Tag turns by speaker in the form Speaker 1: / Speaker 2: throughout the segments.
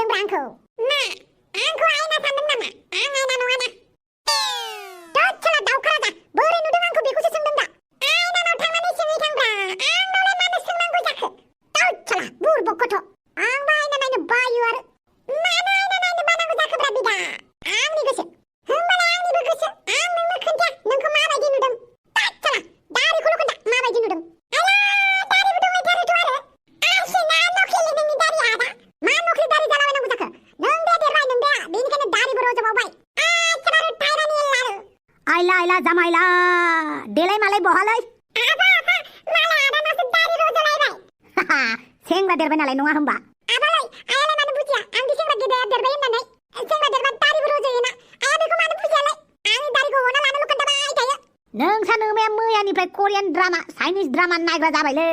Speaker 1: सानदोंब्रा आंखौ मा आंखौ आयना सानदों नामा आं आयना नङाना दस्रा दाउखा राजा बोरै नुदों आंखौ बेखौसो सोंदों दा आयनानाव थांनानै सोंहैथांब्रा आंनावलाय मानो सोंनांगौ जाखो दस्रा बुरबक गथ' आंबो आयना नायनो बायो आरो मानो आयना नायनो बानांगौ जाखोब्रा बिदा आंनि गोसो होमबालाय आंनिबो गोसो आं नोंनो खोन्था नोंखौ माबायदि नुदों दस्रा दारिखौल' खोन्था माबायदि नुदों आला दारिबो दंलायथारोथ' आरो आसिना नख्लिलै नोंनि दारिया आदा मा नख्लि दारि जालाबायनांगौ जाखो नों दे देरबाय नों दे बेनिखायनो दारिबो रज'बावबाय आसरारो टायरानि एल्लारो
Speaker 2: आइला आइला जामाइला देलाय मालाय बहालै
Speaker 1: आफा आफा मालाय आदानासो दारि रज'लायबाय
Speaker 2: सेंग्रा देरबाय नालाय नङा होमबा
Speaker 1: आबालाय आयालाय मानो बुजिया आंदि सेंग्रा गेदेर देरबाय होननानै सेंग्रा देरबा दारिबो रज'योना आया बेखौ मानो बुजियालाय आंनि दारिखौ हना लानोल' खोन्थाबाय थायो
Speaker 2: नोंसानो मैयानिफ्राय कोरियान ड्रामा चाइनिज ड्रामा नायग्रा जाबायलै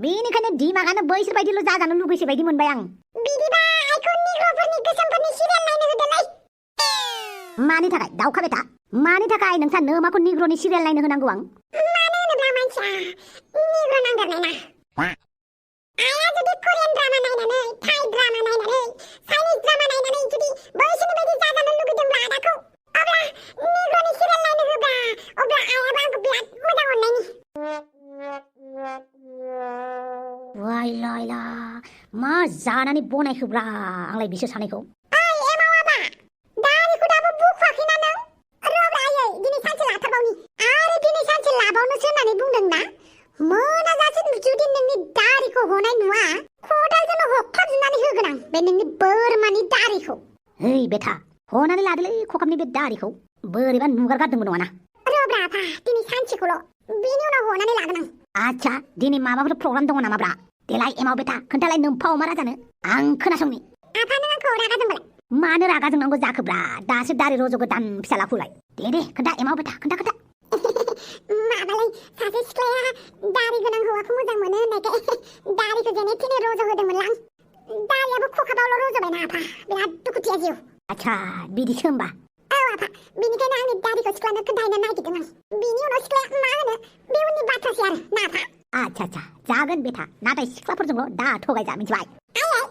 Speaker 2: बेनिखायनो दिमागानो बैसोर बायदिल' जाजानो लुगैसै बायदि मोनबाय आं
Speaker 1: बिदिबा आइखौ निग्र'फोरनि गोसोमफोरनि सिरियाल नायनो होदोलै
Speaker 2: मानि थाखाय दाउखा बेटा मानि थाखाय नोंसा नोमाखौ निग्र'नि सिरियाल नायनो होनांगौ आं
Speaker 1: मानो होनोब्ला मानसिया निग्र' नांदेरनाय ना आया जुदि कोरियान ड्रामा नायनानै थाइ ड्रामा नायनानै चाइनिज ड्रामा नायनानै जुदि बैसोरनि बायदि जाजानो लुगैदोंब्ला आदाखौ अब्ला निग्र'नि सिरियाल नायनो होब्ला अब्ला आयाबो आंखौ बिराद मोजां मोननायनि
Speaker 2: वाइला मा जानानै बनायखोब्रा आंलाय बिसोर सानैखौ
Speaker 1: ओइ एमाव आबा दारिखौ दाबो बुखुवाखैना नों रब्रा आयै दिनै सानसे लाथारबावनि आरो दिनै सानसे लाबावनोसो होननानै बुंदों ना मोनाजासे जुदि नोंनि दारिखौ हनाय नुवा खदालजोंनो हख्लाबजोबनानै होगोन आं बे नोंनि बोरमानि दारिखौ
Speaker 2: ओइ बेटा हनानै लादोलै खखाबनि बे दारिखौ बोरैबा नुगारगारदोंबो नङाना
Speaker 1: रब्रा आफा दिनै सानसेखौल' बेनि उनाव हनानै लागोन आं
Speaker 2: आच्छा दिनै माबाफोर प्रग्राम दङ नामाब्रा देलाय एमाव बेटा खोन्थालाय नोम्फा अमा राजानो आं खोनासंनि
Speaker 1: आफा नों आंखौ रागा जोंबालाय
Speaker 2: मानो रागा जोंनांगौ जाखोब्रा दासो दारि रज' गोदान फिसालाखौलाय दे खोन्था एमाव बेटा खोन्था
Speaker 1: माबालाय सासे सिख्लाया दारि गोनां हौवाखौ मोजां मोनो होननायखाय दारिखौ जेने थेने रज' होदोंमोनलां दारियाबो खखाबावल' रज'बायना आफा बिराद दुखुथिया जिउ
Speaker 2: आच्छा बिदिसो होमबा
Speaker 1: औ आफा बेनिखायनो आंनि दारिखौ सिख्लानो खोन्थाहैनो नागिरदों आं बिनि उनाव सिख्लाया मा होनो बे उननि बाथ्रासै आरो ना आफा
Speaker 2: आच्छा जागोन बेटा नाथाय सिख्लाफोरजोंल' दा थगायजा मिथिबाय
Speaker 1: आयै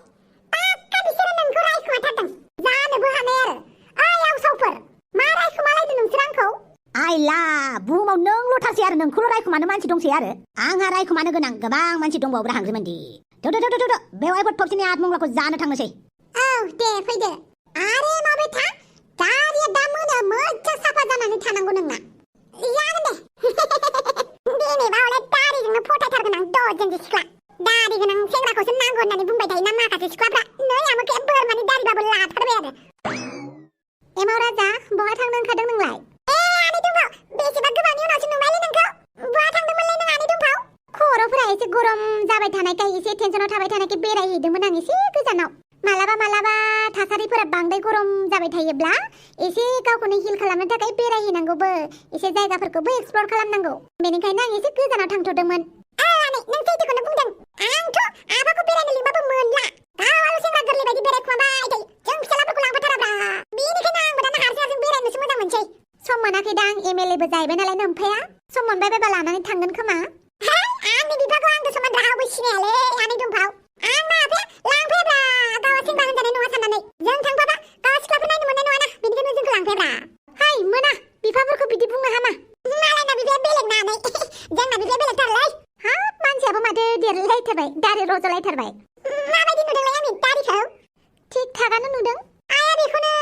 Speaker 1: पाक्का बिसोरो नोंखौ रायखुमाथारदों जानोबो हानाय आरो ओइ आवसावफोर मा रायखुमालायदों नोंसोर आंखौ
Speaker 2: आइला बुहुमाव नोंल' थासै आरो नोंखौल' रायखुमानो मानसि दंसै आरो आंहा रायखुमानो गोनां गोबां मानसि दंबावोब्रा हांग्रिमोनदि बेवहायफोर थबसिनि आतमंग्लाखौ जानो थांनोसै
Speaker 1: औ दे फैदो आरे माबे था दारिया दा मोना मोजां साफा जानानै थानांगौ नोंना जागोन दे दिनै बावलाय दारिजोंनो फटायथारगोन आं दजनसो सिख्ला दारि गोनां सेंग्राखौसो नांगौ होननानै बुंबाय थायोना माखासे सिख्लाफ्रा नै आमोखे बोरमानि दारिबाबो लाथारबाय आरो एमाव राजा बहा थांनो ओंखारदों नोंलाय आनै दुमफाव बेसेबा गोबावनि उनावसो नुबायलै नोंखौ बहा थांदोंमोनलाय नों आनै दुमफाव खर'फोरा एसे गरम जाबाय थानायखाय एसे टेनसनाव थाबाय थानायखाय बेरायहैदोंमोन आं एसे गोजानाव मालाबा थासारिफोरा बांद्राय गरम जाबाय थायोब्ला एसे गावखौनो हिल खालामनो थाखाय बेरायहैनांगौबो एसे जायगाफोरखौबो एक्सप्लर खालामनांगौ बेनिखायनो आं एसे गोजानाव थांथ'दोंमोन आनै नों सैथोखौनो बुंदों आंथ' आबाखौ बेरायनो लिंबाबो मोनला गावल' सेंग्रा गोरलै बायदि बेरायखुमाबाय थायो जों फिसालाफोरखौ लांफाथाराब्रा बेनिखायनो आंबो दाना हारसिं बेरायनोसो मोजां मोनसै सम मोनाखैदां एमएलएबो जाहैबाय नालाय नोम्फाया सम मोनबाय बायबा लानानै थांगोन खोमा आंनि बिफाखौ आंथ' समान रावबो सिनायालै आनै दुमफाव आंना आफाया लांफायाब्रा गावा सेंग्रा होनजानाय नङा साननानै जों थांफाबा गावा सिख्लाफोर नायनो मोननाय नङाना बेनिखायनो जोंखौ लांफायाब्रा हाय मोना बिफाफोरखौ बिदि बुंनो हामा मालायना बिफाया बेलेग नानै जोंना बिफाया बेलेगथारलै हाब मानसियाबो माथो देरलायथारबाय दारि रज'लायथारबाय माबायदि नुदोंलाय आंनि दारिखौ थिग थागानो नुदों आया बेखौनो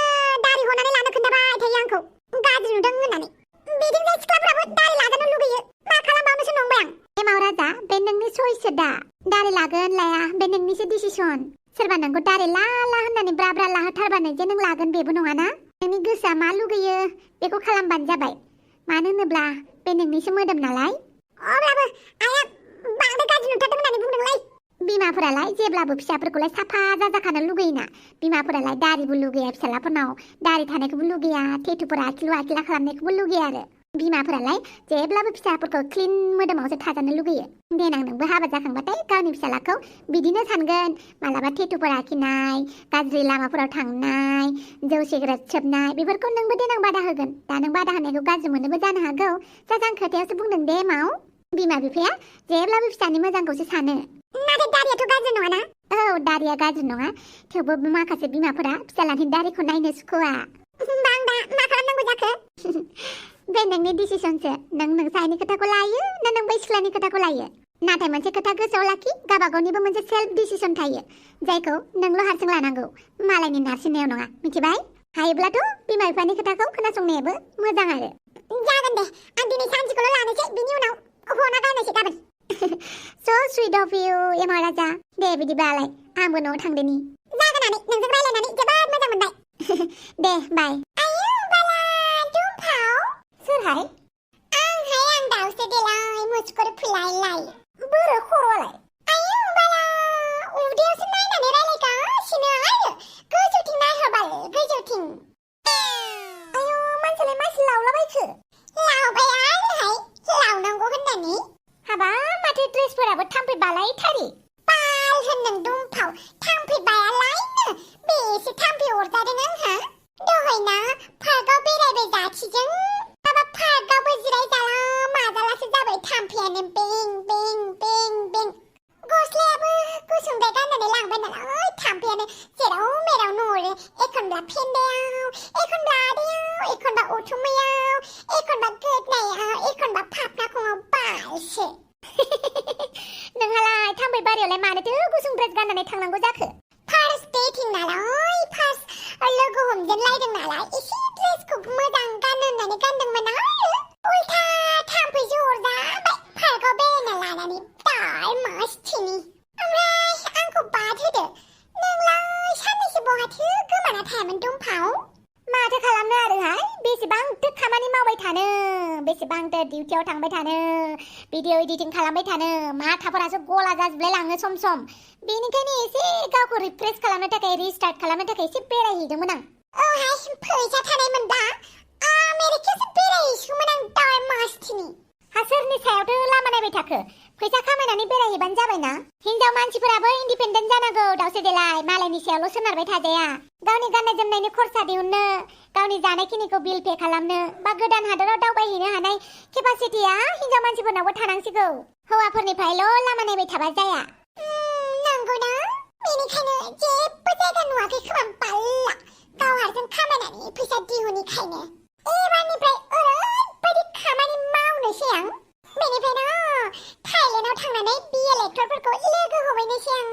Speaker 1: दारि हनानै लानो खोन्थाबाय थायो आंखौ गाज्रि नुदों होननानै बिदिनो सिख्लाफ्राबो दारि लाजानो लुगैयो मा खालामबावनोसो नंबाय आं एमाव राजा बे नोंनि सयसो दा दारि लागोन लाया बे नोंनिसो डिसिसन सोरबा नोंखौ दारि ला होननानै ब्रा लाहोथारबानो जे नों लागोन बेबो नङाना नोंनि गोसोआ मा लुगैयो बेखौ खालामबानो जाबाय मानो होनोब्ला बे नोंनिसो मोदोम नालाय अब्लाबो आया बांद्राय गाज्रि नुथारदों होननानै बुंदोंलाय बिमाफोरालाय जेब्लाबो फिसाफोरखौलाय साफा जाजाखानो लुगैयोना बिमाफोरालाय दारिबो लुगैया फिसालाफोरनाव दारि थानायखौबो लुगैया टेटुफोरा आखिला खालामनायखौबो लुगैया आरो बिमाफोरालाय जेब्लाबो फिसाफोरखौ क्लिन मोदोमावसो थाजानो लुगैयो देनां नोंबो हाबा जाखांबाथाय गावनि फिसालाखौ बिदिनो सानगोन मालाबा टेटुफोर आखिनाय गाज्रि लामाफोराव थांनाय जौ सिगारेट सोबनाय बेफोरखौ नोंबो देनां बादा होगोन दा नों बादा होनायखौ गाज्रि मोननोबो जानो हागौ जाजां खोथायावसो बुंदों दे माव बिमा बिफाया जेब्लाबो फिसानि मोजांखौसो सानो नाथाय दारियाथ' गाज्रि नङाना
Speaker 2: औ दारिया गाज्रि नङा थेवबो माखासे बिमाफोरा फिसालानि दारिखौ नायनो सुखुवा
Speaker 1: होमबा आं दा मा खालामनांगौ जाखो
Speaker 2: बे नोंनि डिसिसनसो नों नोंसानि खोथाखौ लायो ना नों बै सिख्लानि खोथाखौ लायो नाथाय मोनसे खोथा गोसोआव लाखि गावबागावनिबो मोनसे सेल्फ डिसिसन थायो जायखौ नोंल' हारसिं लानांगौ मालायनि नारसिननायाव नङा मिथिबाय हायोब्लाथ' बिमा बिफानि खोथाखौ खोनासंनायाबो मोजां आरो
Speaker 1: जागोन दे आं दिनै सानसेखौल' लानोसै बिनि उनाव हना गारनोसै गाबोन
Speaker 2: so sweet of you एमा राजा दे बिदिबालाय आंबो न'आव थांदोनि
Speaker 1: जागोन आनै नोंजों रायलायनानै जोबोद मोजां मोनबाय
Speaker 2: दे बाय
Speaker 1: आयौ बाला दुमफाव
Speaker 2: सोरहाय
Speaker 1: आं दाउसो देलाय मुसुखुर फुलायलाय
Speaker 2: बोरो खर'आलाय
Speaker 1: आयौ बाला उदैयावसो नायनानै रायलायगासिनो आरो गोजौथिं नायहरबाल गोजौथिं
Speaker 2: आयौ मानसियालाय मानसि लावलाबायखो
Speaker 1: लावबाय आरोहाय लावनांगौ होननानै
Speaker 2: हाबा माथो ड्रेसफोराबो थाम्फै बालायथारि
Speaker 1: बाल होनदों दुमफाव थाम्फै बायालायनो बेसे थाम्फै अरजादों आंहा दहायना पार्कआव बेरायबाय जाथिजों माबा पार्कआवबो जिरायजाला माजालासो जाबाय थाम्फैयानो बें बें बें बें गस्लायाबो गुसुंद्राय गाननानै लांबाय नालाय थाम्फैयानो जेराव मेरावनो अरो एखनब्ला फेन्दायाव एखनब्ला आदैयाव एखनब्ला उथुमैयाव एखनब्ला गोदनायाव एखनब्ला फाफ्लाखङाव बालसो
Speaker 2: नोंहालाय थाम्फै बारियावलाय मानोथो गुसुं ड्रेस गाननानै थांनांगौ जाखो
Speaker 1: फार्स्ट डेटिं नालाय फार्स्ट लोगो हमजेनलायदों नालाय एसे ड्रेसखौ मोजां गाननो होननानै गानदोंमोन आरो उल्था थाम्फैसो अरजाबाय पार्कआव बेरायना लानानै दाय मस्तिनि ओमफ्राय आंखौ बाद होदो नोंलाय साननैसो बहाथो गोमाना थायामोन दुमफाव
Speaker 2: माथो खालामनो आरोहाय बेसेबांथो खामानि मावबाय थानो बेसेबांथो डिउटियाव थांबाय थानो भिडिअ एडिटिं खालामबाय थानो माथाफोरासो गला जाजोबलाय लाङो सम सम बेनिखायनो एसे गावखौ रिफ्रेश खालामनो थाखाय रिस्टार्ट खालामनो थाखाय एसे बेरायहैदोंमोन आं
Speaker 1: औहाय फैसा थानायमोनबा आमेरिकायावसो बेरायहैसिगौमोन आं दाय मस्तिनि
Speaker 2: हा सोरनि सायावथो लामा नायबाय थाखो फैसा खामायनानै बेरायहैबानो जाबायना हिनजाव मानसिफोराबो इन्डिपेन्डेन्ट जानांगौ दावसे देलाय मालायनि सायावल' सोनारबाय थाजाया गावनि गाननाय जोमनायनि खरसा दिहुननो गावनि जानायखिनिखौ बिल पे खालामनो बा गोदान हादराव दावबायहैनो हानाय केपासिटिया हिनजाव मानसिफोरनावबो थानांसिगौ हौवाफोरनिफ्रायल' लामा नायबाय थाबा जाया
Speaker 1: नंगौना बेनिखायनो जेबो जायगा नुवाखै खोमा बाल्ला गाव हारसिं खामायनानै फैसा दिहुनिखायनो एबारनिफ्राय ओरैबायदि खामानि मावनोसै आं बेनिफ्रायनो थाइलेन्डआव थांनानै बिएल एक्टरफोरखौ लोगो हमहैनोसै आं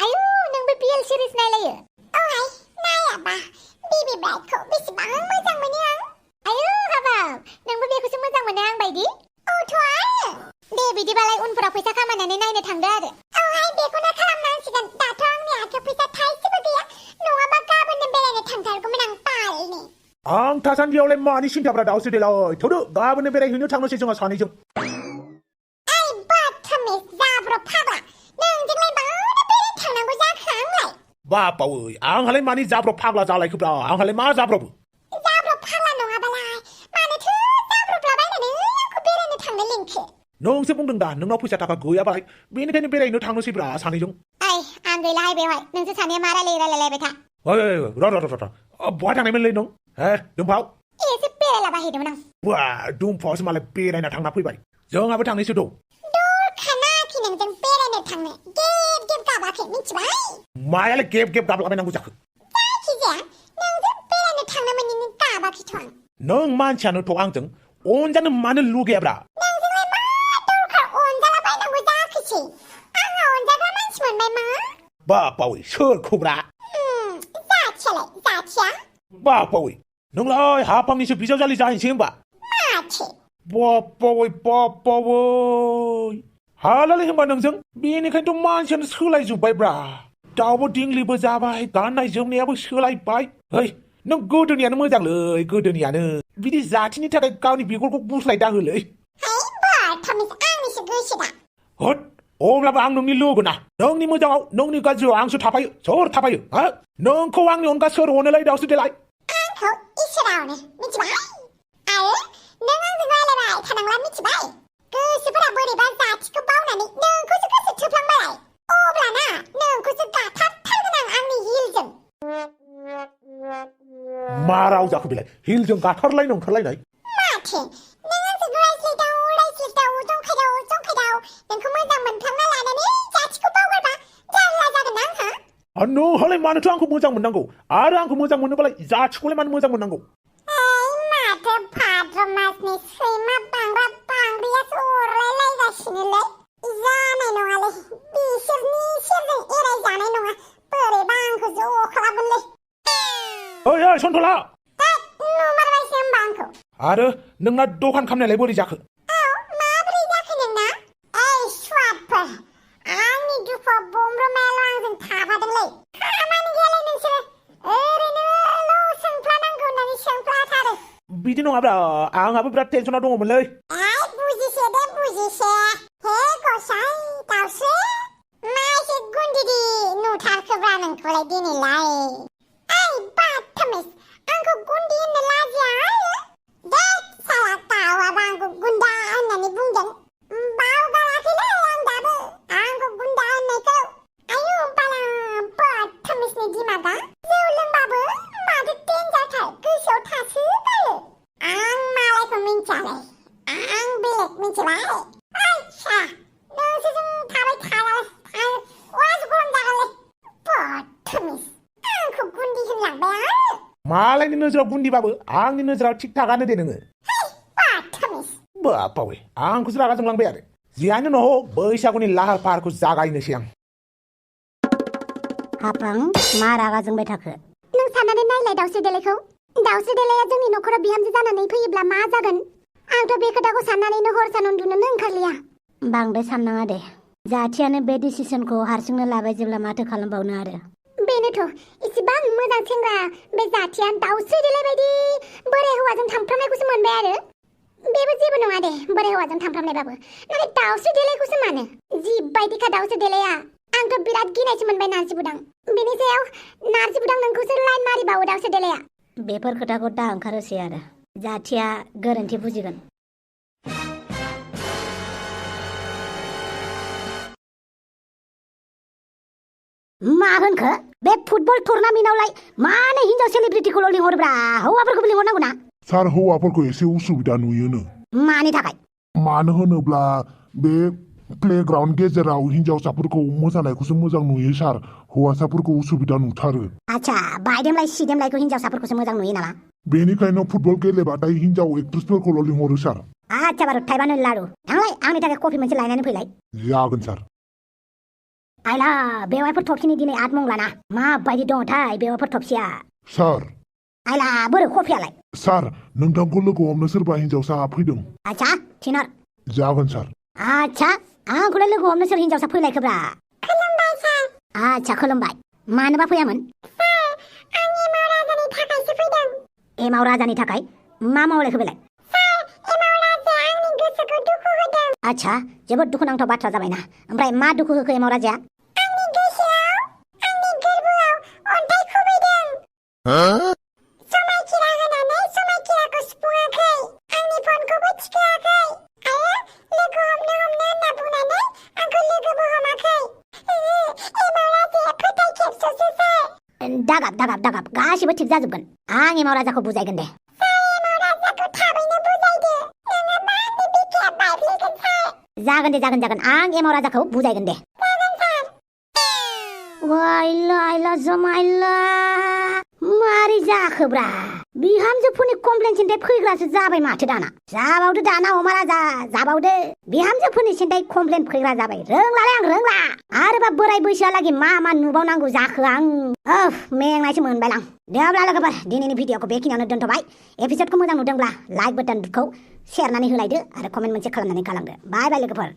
Speaker 2: आयु नोंबो बिएल सिरिज नायलायो
Speaker 1: औहाय नायाबा बेबी ब्राइडखौ बेसेबां मोजां मोनो आं
Speaker 2: आयु हाबाब नोंबो बेखौसो मोजां मोनो आं बायदि
Speaker 1: औथ' आरो
Speaker 2: दे बिदिबालाय उनफोराव फैसा खामायनानै नायनो थांदो आरो
Speaker 1: औहाय बेखौनो खालामनांसिगोन दाथ' आंनि आखायाव फैसा थाइसेबो गैया नङाबा गाबोननो बेरायनो थांथारगौमोन आं बालनि
Speaker 3: आं थासान्दियावलाय मानि सिन्थाफ्रा दावसो देलाय थौदो गाबोननो बेरायहैनो थांनोसै जोंहा सानैजों
Speaker 1: ओइ बाथामिस जाब्र' फाग्ला नोंजोंलाय मानो बेरायनो थांनांगौ जाखो आंलाय
Speaker 3: बापावै आंहालाय मानि जाब्रब फाग्ला जालायखोब्रा आंहालाय मा जाब्रबो
Speaker 1: जाब्र' फाग्ला नङाबालाय मानोथो जाब्रबलाबायनानै आंखौ बेरायनो थांनो लिंखो
Speaker 3: नोंसो बुंदों दा नोंनाव फैसा थाखा गैयाबालाय बेनिखायनो बेरायनो थांनोसैब्रा सानैजों
Speaker 2: ओइ आं गैलाहाय बेवहाय नोंसोर सानैया मा रायलायबाय था
Speaker 3: ओइ र बहा थांनायमोनलै नों हे दुमफाव
Speaker 2: एसे बेरायलाबायहैदोंमोन आं
Speaker 3: बा दुमफावसो मालाय बेरायना थांना फैबाय जोंहाबो थांनोसै दं
Speaker 1: दरखानाखि नोंजों बेरायनो थांनो गेब गेब गाबाखै मिथिबाय
Speaker 3: मायालाय गेब गेब गाबलाबायनांगौ जाखो
Speaker 1: जायखिजाया नोंजों बेरायनो थांनो मोनैनि गाबाखैथ' आं
Speaker 3: नों मानसियानोथ' आंजों अनजानो मानो लुगैयाब्रा
Speaker 1: नोंजोंलाय मा दरखार अनजालाबायनांगौ जाखोसै आंहा अनजाग्रा मानसि मोनबाय मा
Speaker 3: बापावै सोरखौब्रा
Speaker 1: जाथिया
Speaker 3: बापावै नोंलाय हाफांनिसो बिजावजालि जाहैसै होमबा
Speaker 1: माथो
Speaker 3: बापावै हालालै होमबा नोंजों बेनिखायनोथ' मानसियानो सोलायजोब्बायब्रा दाउबो दिंलिबो जाबाय गाननाय जोमनायाबो सोलायबाय ओइ नों गोदोनियानो मोजांलै गोदोनियानो बिदि जाथिनि थाखाय गावनि बिगुरखौ बुस्लायदा होलै
Speaker 1: है बाथामिस आंनिसो गोसो दा
Speaker 3: हट अब्लाबो आं नोंनि लोगोना नोंनि मोजाङाव नोंनि गाज्रियाव आंसो थाफायो सोर थाफायो हा नोंखौ आंनि अनगा सोर अनोलाय दावसो देलाय
Speaker 1: आंखौ इसोरावनो मिथिबाय आरो नों आंजों रायलायबाय थानांला मिथिबाय गोसोफोरा बोरैबा जाथिखौ बावनानै नोंखौसो गोसो थोफ्लांबाय अब्लाना नोंखौसो गाथारथारगोन आं आंनि हिलजों
Speaker 3: मा राव जाखो बेलाय हिलजों गाथारलायनो ओंखारलायनाय
Speaker 1: माथो नों आंजों रायज्लायदाव जंखायदाव नोंखौ मोजां मोनफ्लांना लानानै जाथिखौ बावगारबाय
Speaker 3: नोंहालाय मानोथो आंखौ मोजां मोननांगौ आरो आंखौ मोजां मोनोबालाय जाथिखौलाय मानो मोजां मोननांगौ
Speaker 1: माथो भाद्र मासनि सैमा बांग्रा बांग्रियासो अरलायलायगासिनोलै जानाय नङालै बिसोरनि सेरजों एरायजानाय नङा बोरैबा आंखौ ज' खालामगोनलै
Speaker 3: ओइ ओइ सन्थला
Speaker 1: नुमारबायसो होमबा आंखौ
Speaker 3: आरो नोंना दखान खालामनायालाय बोरै जाखो
Speaker 1: माबोरै जाखो नोंना ओइ सुवादफोर आंनि दुखुआव बमब्रमायाल' आंजों थाफादोंलै खामानि गैयालै नोंसोरो ओरैनोल' सोंफ्लानांगौ होननानै सोंफ्लाथारो
Speaker 3: बिदि नङाब्रा आंहाबो बिराद टेनसनाव दङमोनलै
Speaker 1: बुजिसे दे बुजिसे हे गसाइ दाउस्रि मा एसे गुन्दिदि नुथारखोब्रा नोंखौलाय दिनैलाय ओइ बाथमिस आंखौ गुन्दि होननो लाजिया दे साला दाउआबा आंखौ गुन्दा होननानै बुंदों बावगाराखैलै आं दाबो आंखौ गुन्दा होननायखौ आयु बाला बाथमिसनि दिमागा जौ लोंबाबो माथो देन्जारथार गोसोआव थासोगारो आं मालायखौ मिन्थियालै आं बेलेग मिथिबाय ओइ सा नोंसोरजों थाबाय थायालाय वाज गरम जागोनलै बाथमिस आंखौ गुन्दि होनलांबाय आरो
Speaker 3: मालायनि नोजोराव गुन्दिबाबो आंनि नोजोराव थिग थागानो दे नोङो
Speaker 1: बाथमिस
Speaker 3: बापावे आंखौसो रागा जोंलांबाय आरो जियानो न' बैसागुनि लाहार फाहारखौ जागायनोसै आं
Speaker 2: हाफां मा रागा जोंबाय थाखो
Speaker 1: नों साननानै नायलाय दाउस्रि देलायखौ दाउस्रि देलाया जोंनि न'खराव बिहामजो जानानै फैयोब्ला मा जागोन आंथ' बे खोथाखौ साननानैनो हर सान उन्दुनोनो ओंखारलिया
Speaker 2: बांद्राय साननाङा दे जाथियानो बे डिसिसनखौ हारसिंनो लाबाय जेब्ला माथो खालामबावनो आरो
Speaker 1: बेनोथ' इसिबां मोजां सेंग्रा बे जाथिया दाउस्रि देलाय बायदि बोराय हौवाजों थांफ्रामनायखौसो मोनबाय आरो बेबो जेबो नङा दे बोराय हौवाजों थांफ्रामनायबाबो नाथाय दाउस्रि देलायखौसो मानो जिबायदिखा दाउस्रि देलाया आंथ' बिराद गिनायसो मोनबाय नारजि बुदां बेनि सायाव नारजि बुदां नोंखौसो लाइन मारिबावो दाउस्रि देलाया
Speaker 2: बेफोर खोथाखौ दा ओंखारोसै आरो जाथिया गोरोन्थि बुजिगोन मा होनखो बे फुटबल टुर्नामेन्टआवलाय मानो हिनजाव सेलिब्रिटिखौल' लिंहरब्रा हौवाफोरखौबो लिंहरनांगौ ना
Speaker 4: सार हौवाफोरखौ एसे उसुबिदा नुयोनो
Speaker 2: मानि थाखाय
Speaker 4: मानो होनोब्ला बे प्लेग्राउन्ड गेजेराव हिनजावसाफोरखौ मोसानायखौसो मोजां नुयो सार हौवासाफोरखौ उसुबिदा नुथारो
Speaker 2: आच्छा बायदेमलाय सिदेमलायखौ हिनजावसाफोरखौसो मोजां नुयो नामा
Speaker 4: बेनिखायनो फुटबल गेलेबाथाय हिनजाव एक्ट्रेसफोरखौल' लिंहरो सार
Speaker 2: आच्छा बारु थाइबानो लारु थांलाय आंनि थाखाय कफि मोनसे लायनानै फैलाय
Speaker 4: जागोन सार
Speaker 2: आइला बेवाइफोर थबसिनि दिनै आठमंगलाना माबायदि दङथाय बेवाइफोर थबसिया
Speaker 4: सार
Speaker 2: आइला बोरो कफियालाय
Speaker 4: सार नोंथांखौ लोगो हमनो सोरबा हिनजावसा फैदों
Speaker 2: आच्छा थिनहर
Speaker 4: जागोन सार
Speaker 2: आच्छा आंखौलाय लोगो हमनो सोर हिनजावसा फैलायखोब्रा
Speaker 1: खुलुमबाय सार
Speaker 2: आच्छा खुलुमबाय मानोबा फैयामोन
Speaker 1: सार आं एमाव राजानि थाखायसो फैदों
Speaker 2: एमाव राजानि थाखाय मा मावलायखो बेलाय
Speaker 1: सार एमाव राजाया आंनि गोसोखौ दुखु होदों
Speaker 2: आच्छा जोबोद दुखुनांथाव बाथ्रा जाबायना ओमफ्राय मा दुखु होखो एमाव राजाया
Speaker 1: आंनि गोसोआव आंनि गोरबोआव अन्थाइ खुबैदों समायखिरा होनानै समायखिराखौ सुफुङाखै आंनि फनखौबो थिखोआखै आरो लोगो हमनो होनना बुंनानै आंखौ लोगोबो हमाखै एमाव राजाया फोथाय खेबस'सो सार
Speaker 2: दागाब गासिबो थिग जाजोबगोन आं एमाव राजाखौ बुजायगोन दे
Speaker 1: एमाव राजाखौ थाबैनो बुजायदो नङाबा आंनि बिखाया बायफ्लेगोन सार
Speaker 2: जागोन आं एमाव राजाखौ बुजायगोन दे वाइला जमाइला मारै जाखोब्रा बिहामजोफोरनि कमप्लेन सिन्थाय फैग्रासो जाबाय माथो दाना जाबावदो दाना अमा राजा जाबावदो बिहामजोफोरनि सिन्थाय कमप्लेन फैग्रा जाबाय रोंलालै आं रोंला आरोबा बोराय बैसोआलागि मा नुबावनांगौ जाखो आं मेंनायसो मोनबायलां दे अब्ला लोगोफोर दिनैनि भिडिअखौ बेखिनियावनो दोनथ'बाय एपिसडखौ मोजां नुदोंब्ला लाइक बाटनखौ शेयारनानै होलायदो आरो कमेन्ट मोनसे खालामनानै गालांदो बाय लोगोफोर